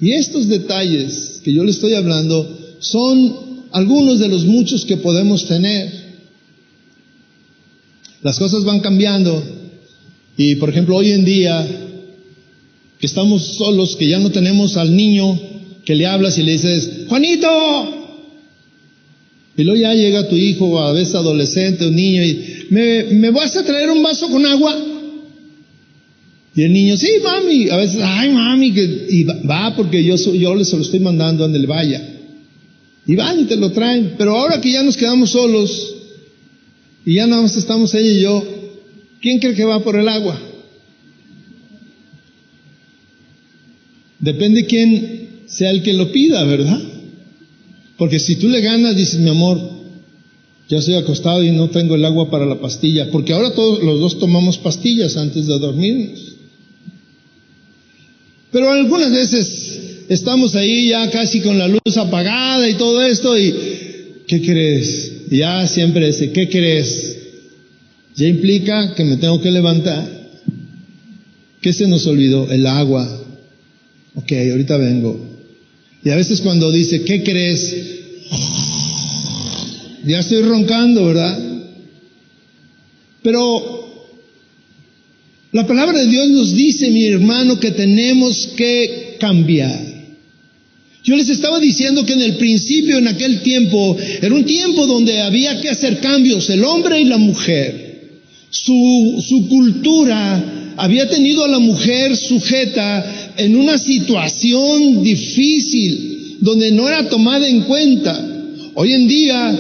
Speaker 1: Y estos detalles que yo le estoy hablando son algunos de los muchos que podemos tener. Las cosas van cambiando y, por ejemplo, hoy en día que estamos solos, que ya no tenemos al niño que le hablas y le dices: Juanito, y luego ya llega tu hijo, a veces adolescente, un niño, y ¿me vas a traer un vaso con agua? Y el niño, sí, mami, a veces, ay, mami, y va porque yo se lo estoy mandando, donde le vaya. Y van y te lo traen. Pero ahora que ya nos quedamos solos, y ya nada más estamos ella y yo, ¿quién cree que va por el agua? Depende quién sea el que lo pida, ¿verdad? Porque si tú le ganas, dices, mi amor, ya estoy acostado y no tengo el agua para la pastilla. Porque ahora todos los dos tomamos pastillas antes de dormirnos. Pero algunas veces estamos ahí ya casi con la luz apagada y todo esto y ¿qué crees? Y ya siempre dice, ¿qué crees? Ya implica que me tengo que levantar. ¿Qué se nos olvidó? El agua. Ok, ahorita vengo. Y a veces cuando dice, ¿qué crees? Ya estoy roncando, ¿verdad? Pero la palabra de Dios nos dice, mi hermano, que tenemos que cambiar. Yo les estaba diciendo que en el principio, en aquel tiempo, era un tiempo donde había que hacer cambios, el hombre y la mujer. Su cultura había tenido a la mujer sujeta en una situación difícil, donde no era tomada en cuenta. Hoy en día,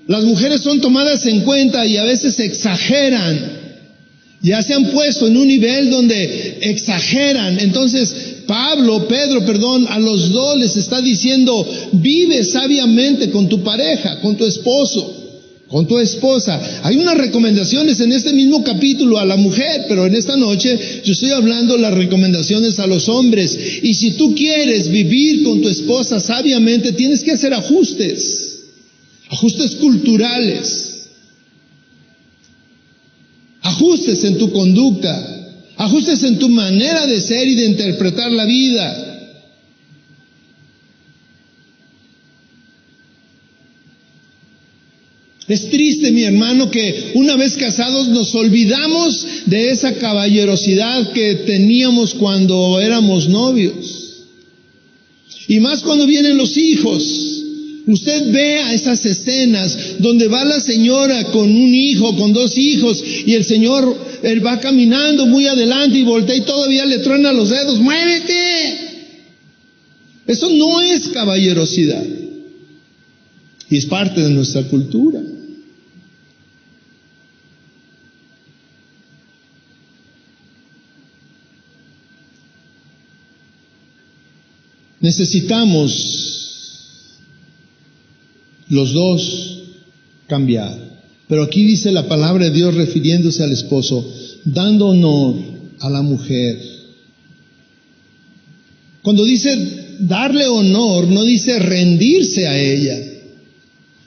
Speaker 1: las mujeres son tomadas en cuenta y a veces exageran. Ya se han puesto en un nivel donde exageran. Entonces, Pedro, a los dos les está diciendo, vive sabiamente con tu pareja, con tu esposo, con tu esposa. Hay unas recomendaciones en este mismo capítulo a la mujer, pero en esta noche yo estoy hablando las recomendaciones a los hombres. Y si tú quieres vivir con tu esposa sabiamente, tienes que hacer ajustes culturales. Ajustes en tu conducta, ajustes en tu manera de ser y de interpretar la vida. Es triste, mi hermano, que una vez casados nos olvidamos de esa caballerosidad que teníamos cuando éramos novios. Y más cuando vienen los hijos. Usted vea esas escenas donde va la señora con un hijo, con dos hijos, y el señor, él va caminando muy adelante y voltea y todavía le truena los dedos, ¡muévete! Eso no es caballerosidad. Y es parte de nuestra cultura. Necesitamos los dos cambiar. Pero aquí dice la palabra de Dios refiriéndose al esposo, dando honor a la mujer. Cuando dice darle honor, no dice rendirse a ella,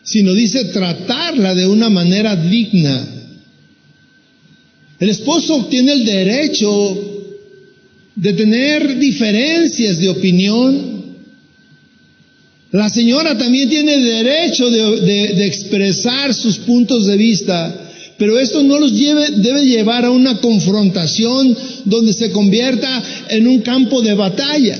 Speaker 1: sino dice tratarla de una manera digna. El esposo tiene el derecho de tener diferencias de opinión. La señora también tiene derecho de expresar sus puntos de vista, pero esto no los debe llevar a una confrontación donde se convierta en un campo de batalla.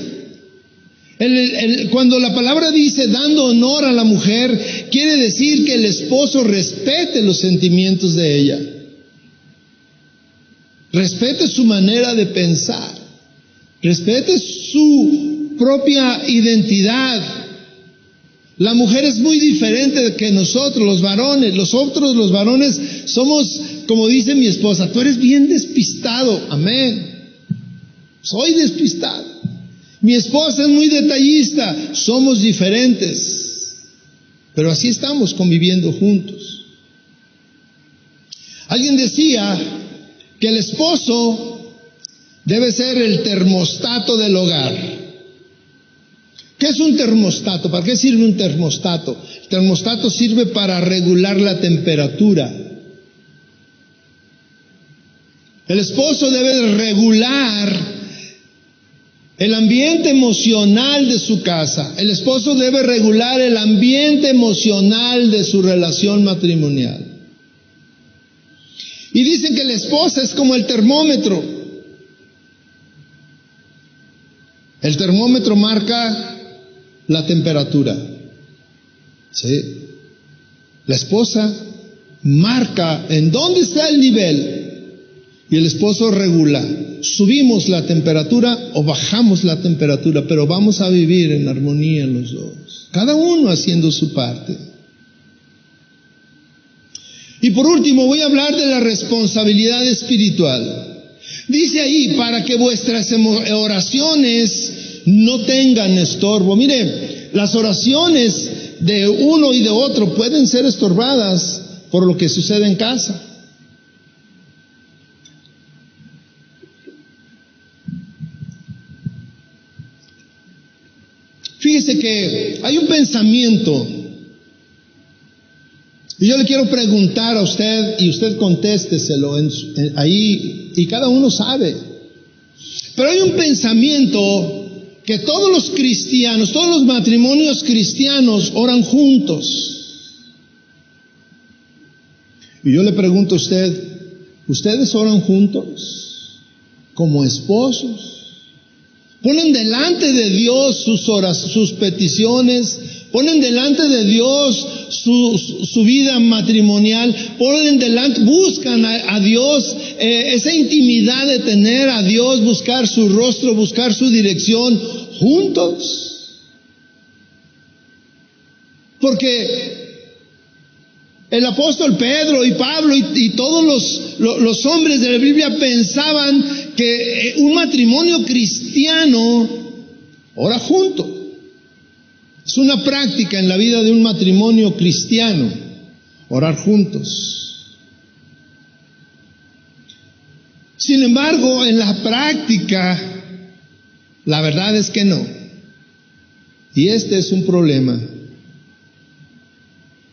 Speaker 1: Cuando la palabra dice dando honor a la mujer, quiere decir que el esposo respete los sentimientos de ella, respete su manera de pensar, respete su propia identidad. La mujer es muy diferente que nosotros, los varones. Nosotros, los varones, somos, como dice mi esposa, tú eres bien despistado. Amén. Soy despistado. Mi esposa es muy detallista. Somos diferentes. Pero así estamos conviviendo juntos. Alguien decía que el esposo debe ser el termostato del hogar. ¿Qué es un termostato? ¿Para qué sirve un termostato? El termostato sirve para regular la temperatura. El esposo debe regular el ambiente emocional de su casa. El esposo debe regular el ambiente emocional de su relación matrimonial. Y dicen que la esposa es como el termómetro. El termómetro marca la temperatura. ¿Sí? La esposa marca en dónde está el nivel. y el esposo regula. Subimos la temperatura o bajamos la temperatura, pero vamos a vivir en armonía los dos, cada uno haciendo su parte. Y por último voy a hablar de la responsabilidad espiritual. Dice ahí, para que vuestras oraciones no tengan estorbo. Mire, las oraciones de uno y de otro pueden ser estorbadas por lo que sucede en casa. Fíjese que hay un pensamiento, y yo le quiero preguntar a usted, y usted contésteselo ahí, y cada uno sabe. Pero hay un pensamiento que todos los cristianos, todos los matrimonios cristianos oran juntos. Y yo le pregunto a usted, ¿ustedes oran juntos como esposos? Ponen delante de Dios sus peticiones, ponen delante de Dios su vida matrimonial, buscan a Dios, esa intimidad de tener a Dios, buscar su rostro, buscar su dirección juntos. Porque el apóstol Pedro y Pablo y todos los hombres de la Biblia pensaban que un matrimonio cristiano ora junto. Es una práctica en la vida de un matrimonio cristiano, orar juntos. Sin embargo, en la práctica, la verdad es que no. Y este es un problema.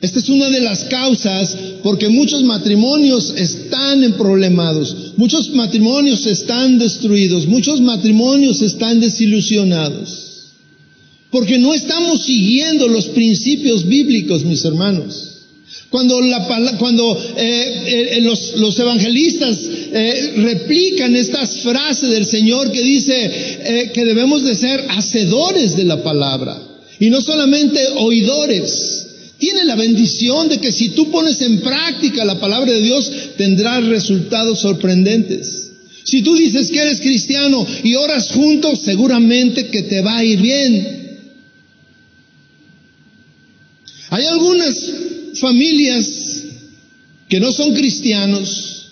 Speaker 1: Esta es una de las causas porque muchos matrimonios están emproblemados, muchos matrimonios están destruidos, muchos matrimonios están desilusionados, porque no estamos siguiendo los principios bíblicos, mis hermanos. Cuando los evangelistas replican estas frases del Señor que dice que debemos de ser hacedores de la palabra y no solamente oidores, tiene la bendición de que si tú pones en práctica la palabra de Dios, tendrás resultados sorprendentes. Si tú dices que eres cristiano y oras juntos, seguramente que te va a ir bien. Hay algunas familias que no son cristianos,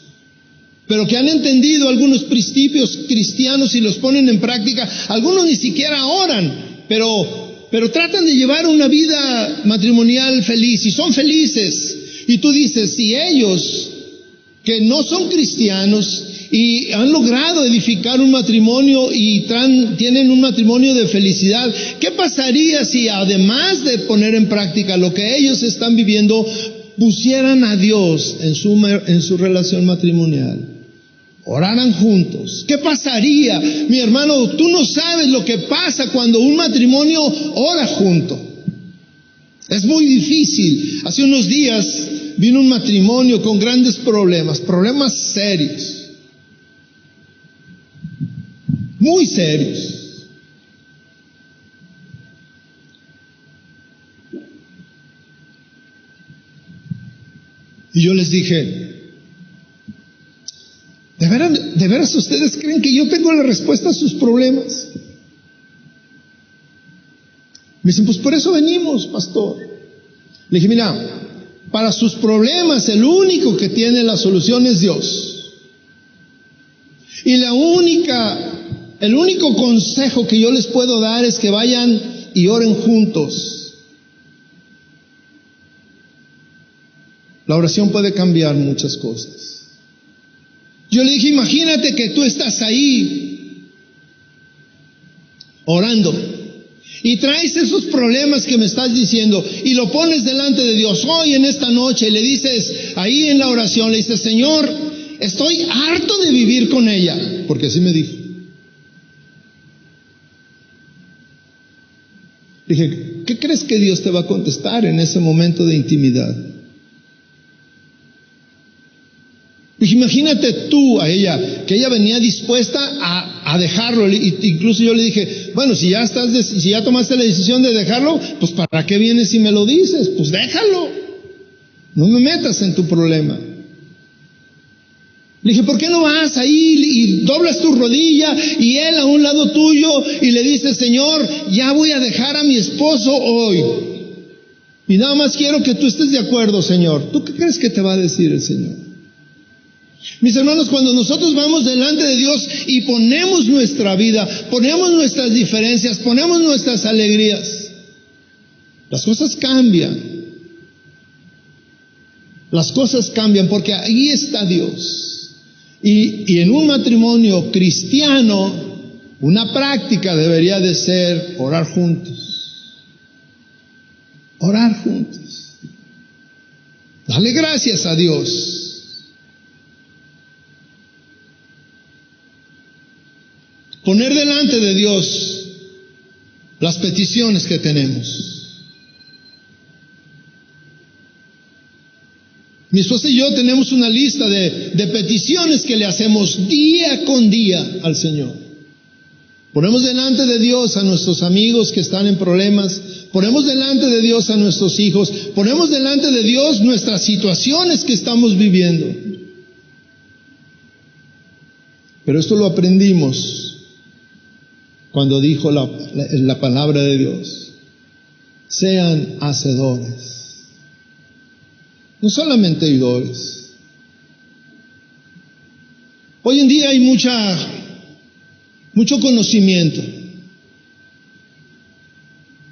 Speaker 1: pero que han entendido algunos principios cristianos y los ponen en práctica. Algunos ni siquiera oran, pero tratan de llevar una vida matrimonial feliz y son felices. Y tú dices, si ellos que no son cristianos y han logrado edificar un matrimonio y tienen un matrimonio de felicidad, ¿qué pasaría si además de poner en práctica lo que ellos están viviendo, pusieran a Dios en su relación matrimonial? Oraran juntos. ¿Qué pasaría? Mi hermano, tú no sabes lo que pasa cuando un matrimonio ora junto. Es muy difícil. Hace unos días vino un matrimonio con grandes problemas serios. Muy serios. Y yo les dije, ¿de veras ustedes creen que yo tengo la respuesta a sus problemas? Me dicen, pues por eso venimos, pastor. Le dije, mira, para sus problemas el único que tiene la solución es Dios. Y el único consejo que yo les puedo dar es que vayan y oren juntos. La oración puede cambiar muchas cosas. Yo le dije, imagínate que tú estás ahí orando y traes esos problemas que me estás diciendo y lo pones delante de Dios hoy en esta noche y le dices ahí en la oración, le dices, Señor, estoy harto de vivir con ella, porque así me dijo. Dije, ¿qué crees que Dios te va a contestar en ese momento de intimidad? Dije, imagínate tú a ella, que ella venía dispuesta a dejarlo, incluso yo le dije, bueno, si ya tomaste la decisión de dejarlo, pues ¿para qué vienes y me lo dices? Pues déjalo, no me metas en tu problema. Le dije, ¿por qué no vas ahí y doblas tu rodilla y él a un lado tuyo y le dice, Señor, ya voy a dejar a mi esposo hoy? Y nada más quiero que tú estés de acuerdo, Señor. ¿Tú qué crees que te va a decir el Señor? Mis hermanos, cuando nosotros vamos delante de Dios y ponemos nuestra vida, ponemos nuestras diferencias, ponemos nuestras alegrías, las cosas cambian. Las cosas cambian porque ahí está Dios. Y en un matrimonio cristiano, una práctica debería de ser orar juntos. Orar juntos. Dale gracias a Dios. Poner delante de Dios las peticiones que tenemos. Mi esposa y yo tenemos una lista de peticiones que le hacemos día con día al Señor. Ponemos delante de Dios a nuestros amigos que están en problemas, ponemos delante de Dios a nuestros hijos, ponemos delante de Dios nuestras situaciones que estamos viviendo. Pero esto lo aprendimos cuando dijo la palabra de Dios: sean hacedores. No solamente oidores. Hoy en día hay mucho conocimiento.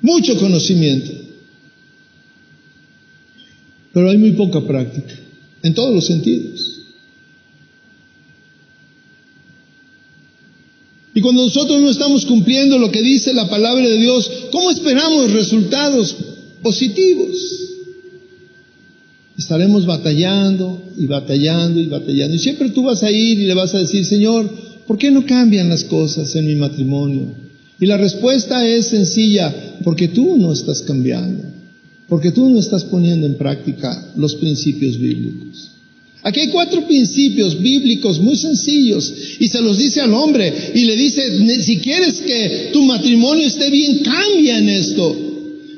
Speaker 1: Mucho conocimiento. Pero hay muy poca práctica. En todos los sentidos. Y cuando nosotros no estamos cumpliendo lo que dice la palabra de Dios, ¿cómo esperamos resultados positivos? Estaremos batallando y batallando y batallando. Y siempre tú vas a ir y le vas a decir, Señor, ¿por qué no cambian las cosas en mi matrimonio? Y la respuesta es sencilla: porque tú no estás cambiando. Porque tú no estás poniendo en práctica los principios bíblicos. Aquí hay 4 principios bíblicos muy sencillos y se los dice al hombre y le dice, si quieres que tu matrimonio esté bien, cambia en esto.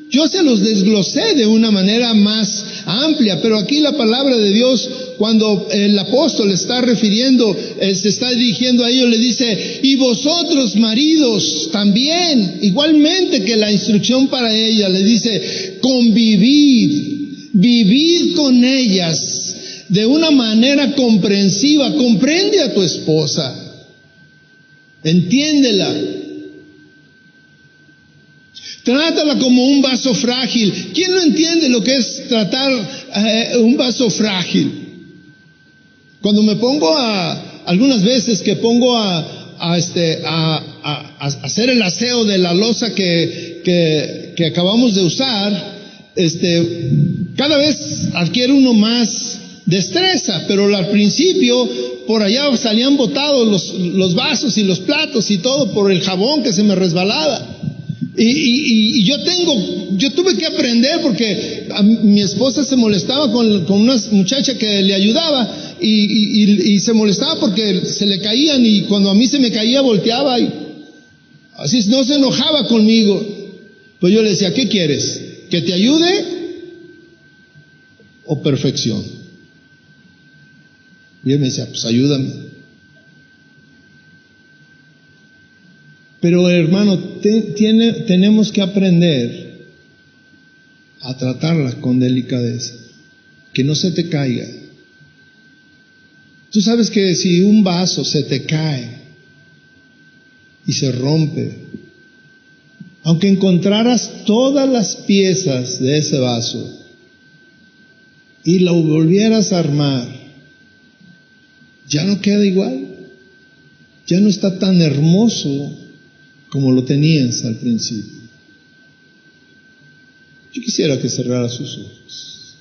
Speaker 1: Yo se los desglosé de una manera más amplia, pero aquí la palabra de Dios, cuando el apóstol está refiriendo, se está dirigiendo a ellos, le dice, y vosotros maridos también, igualmente que la instrucción para ella, le dice, vivid con ellas de una manera comprensiva. Comprende a tu esposa, entiéndela. Trátala como un vaso frágil. ¿Quién no entiende lo que es tratar un vaso frágil? Cuando me pongo algunas veces que pongo a hacer el aseo de la loza que acabamos de usar, cada vez adquiere uno más destreza, pero al principio por allá salían botados los vasos y los platos y todo por el jabón que se me resbalaba. Y yo tuve que aprender porque mi esposa se molestaba con una muchacha que le ayudaba y se molestaba porque se le caían, y cuando a mí se me caía volteaba y así no se enojaba conmigo. Pues yo le decía, ¿qué quieres? ¿Que te ayude o perfección? Y él me decía, pues ayúdame. Pero hermano, tenemos que aprender a tratarla con delicadeza, que no se te caiga. Tú sabes que si un vaso se te cae y se rompe, aunque encontraras todas las piezas de ese vaso y lo volvieras a armar, ya no queda igual, ya no está tan hermoso como lo tenías al principio. Yo quisiera que cerrara sus ojos.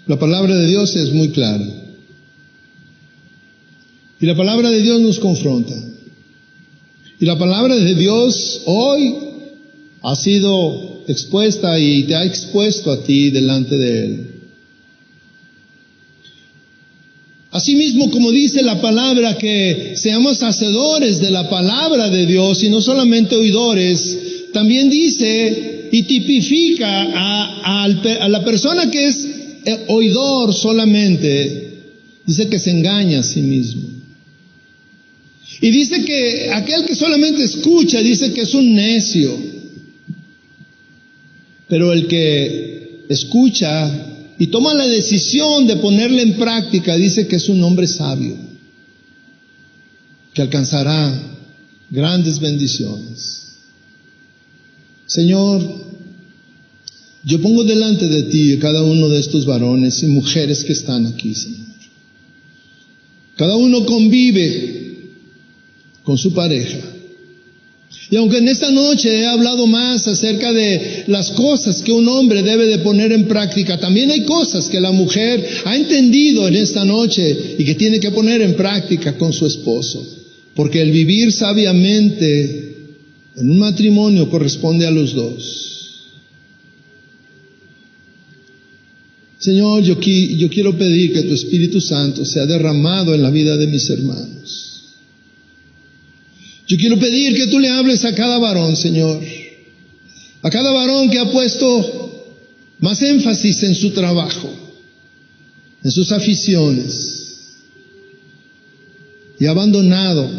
Speaker 1: La palabra de Dios es muy clara. Y la palabra de Dios nos confronta. Y la palabra de Dios hoy ha sido expuesta y te ha expuesto a ti delante de Él. Asimismo, como dice la palabra, que seamos hacedores de la palabra de Dios y no solamente oidores, también dice y tipifica a la persona que es oidor solamente, dice que se engaña a sí mismo. Y dice que aquel que solamente escucha, dice que es un necio. Pero el que escucha y toma la decisión de ponerla en práctica, dice que es un hombre sabio, que alcanzará grandes bendiciones. Señor, yo pongo delante de ti cada uno de estos varones y mujeres que están aquí, Señor. Cada uno convive con su pareja. Y aunque en esta noche he hablado más acerca de las cosas que un hombre debe de poner en práctica, también hay cosas que la mujer ha entendido en esta noche y que tiene que poner en práctica con su esposo. Porque el vivir sabiamente en un matrimonio corresponde a los dos. Señor, yo quiero pedir que tu Espíritu Santo sea derramado en la vida de mis hermanos. Yo quiero pedir que tú le hables a cada varón, Señor. A cada varón que ha puesto más énfasis en su trabajo, en sus aficiones, y ha abandonado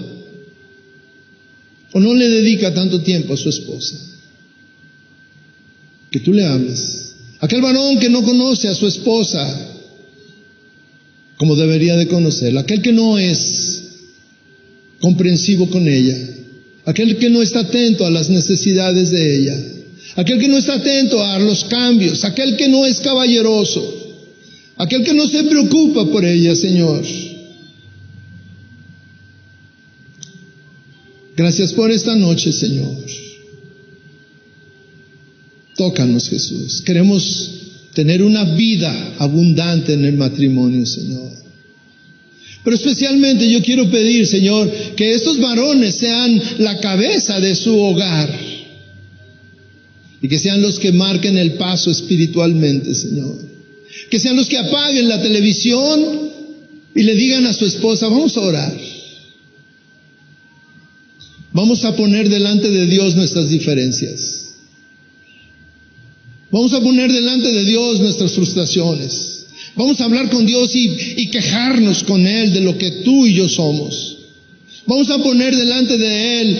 Speaker 1: o no le dedica tanto tiempo a su esposa. Que tú le hables. Aquel varón que no conoce a su esposa como debería de conocerla. Aquel que no es comprensivo con ella, aquel que no está atento a las necesidades de ella, aquel que no está atento a los cambios, aquel que no es caballeroso, aquel que no se preocupa por ella, Señor. Gracias por esta noche, Señor. Tócanos, Jesús. Queremos tener una vida abundante en el matrimonio, Señor. Pero especialmente yo quiero pedir, Señor, que estos varones sean la cabeza de su hogar y que sean los que marquen el paso espiritualmente, Señor. Que sean los que apaguen la televisión y le digan a su esposa: vamos a orar. Vamos a poner delante de Dios nuestras diferencias. Vamos a poner delante de Dios nuestras frustraciones. Vamos a hablar con Dios y quejarnos con Él de lo que tú y yo somos. Vamos a poner delante de Él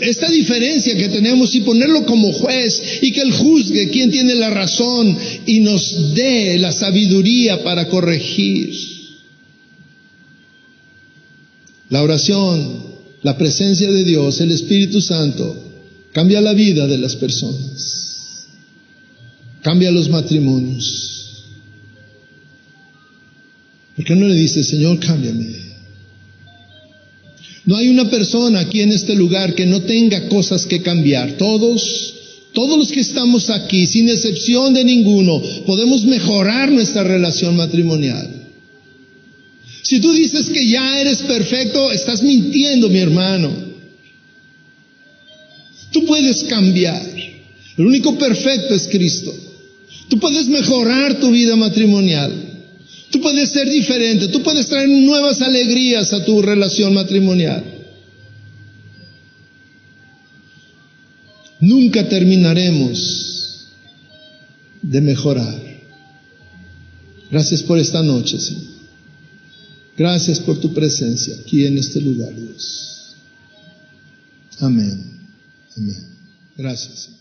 Speaker 1: esta diferencia que tenemos y ponerlo como juez y que Él juzgue quién tiene la razón y nos dé la sabiduría para corregir. La oración, la presencia de Dios, el Espíritu Santo, cambia la vida de las personas, cambia los matrimonios. ¿Por qué no le dice: Señor, cámbiame? No hay una persona aquí en este lugar que no tenga cosas que cambiar. Todos los que estamos aquí, sin excepción de ninguno, podemos mejorar nuestra relación matrimonial. Si tú dices que ya eres perfecto, estás mintiendo, mi hermano. Tú puedes cambiar. El único perfecto es Cristo. Tú puedes mejorar tu vida matrimonial. Tú puedes ser diferente, tú puedes traer nuevas alegrías a tu relación matrimonial. Nunca terminaremos de mejorar. Gracias por esta noche, Señor. Gracias por tu presencia aquí en este lugar, Dios. Amén. Amén. Gracias, Señor.